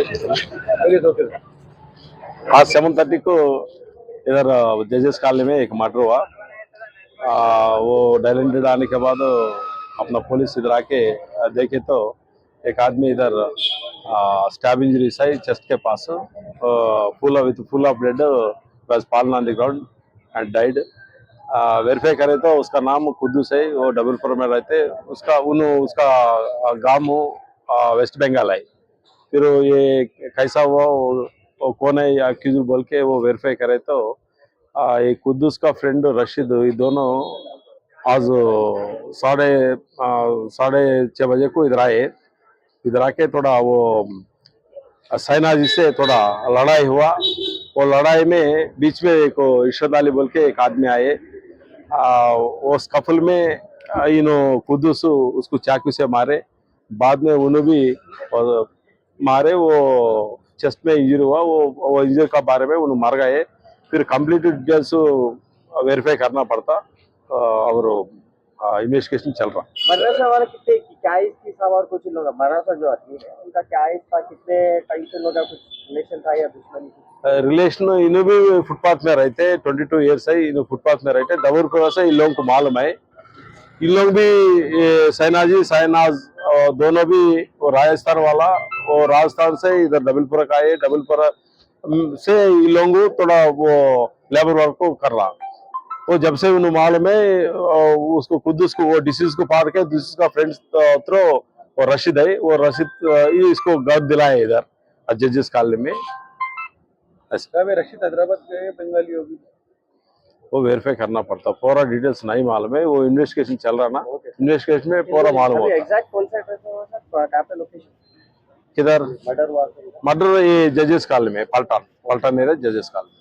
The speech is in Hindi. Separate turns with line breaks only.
आज 7:30 को इधर जजेस कॉलोनी में एक मर्डर हुआ। वो डायलेंटेड आने के बाद अपना पुलिस इधर आके देखे तो एक आदमी इधर स्टैब इंजरीज है चेस्ट के पास, फुल ऑफ ब्लड, बस fallen on the ground and died. Verify करे तो उसका नाम कुद्दूस है, वो डबलपुर में रहते। उसका गांव वेस्ट बंगाल है। फिर ये कैसा हुआ, वो कौन है अक्यूज बोल के वो वेरीफाई करे तो ये कुद्दूस का फ्रेंड रशीद, ये दोनों आज साढ़े 6 बजे को इधर आए। इधर आके थोड़ा वो सैना जी से थोड़ा लड़ाई हुआ। वो लड़ाई में बीच में एक इशरत अली बोल के एक आदमी आए। वो स्कफल में कुद्दूस उसको चाकू से मारे। बाद में उन्होंने भी मारे, वो चेस्ट में इंजरी हुआ। वो इंजरी का बारे में उन्होंने मर गए। फिर कंप्लीट डिटेल्स वेरीफाई करना पड़ता और इन्वेस्टिगेशन चल रहा।
मदरसा वाला कितने क्या एज थी साहब, और कुछ लोग मदरसा जो आदमी है उनका क्या एज था, कितने टाइम से लोग कुछ रिलेशन था या दुश्मनी थी?
रिलेशन इन्हों भी फुटपाथ में रहते, 22 ईयर्स है। इन्हों फुटपाथ में रहते, डबरपुर से इन लोगों को मालूम है। इन लोग भी सैनाजी सैनाज दोनों भी वो राजस्थान वाला, वो राजस्थान से इधर डबलपुर का आए। डबलपुर से इन लोगों थोड़ा वो लेबर वर्क को कर रहा। वो जब से उन्हें मालूम है उसको कुद्दूस को वो डिसीज को पार के डिसीज का फ्रेंड्स थ्रो वो रशीद है, वो रशीद इसको घर दिलाए इधर जजेस कॉलोनी में।
रशीद हैदराबाद के बंगाली होगी,
वो वेरीफाई करना पड़ता, पूरा डिटेल्स नहीं मालूम है। वो इन्वेस्टिगेशन चल रहा ना, इन्वेस्टिगेशन में पूरा मालूम होता।
एग्जैक्ट कौन सा एड्रेस है सर, कहाँ पे लोकेशन
किधर
मर्डर हुआ?
मर्डर? ये जजेस कॉलोनी में, पलटन एरिया जजेस कॉलोनी।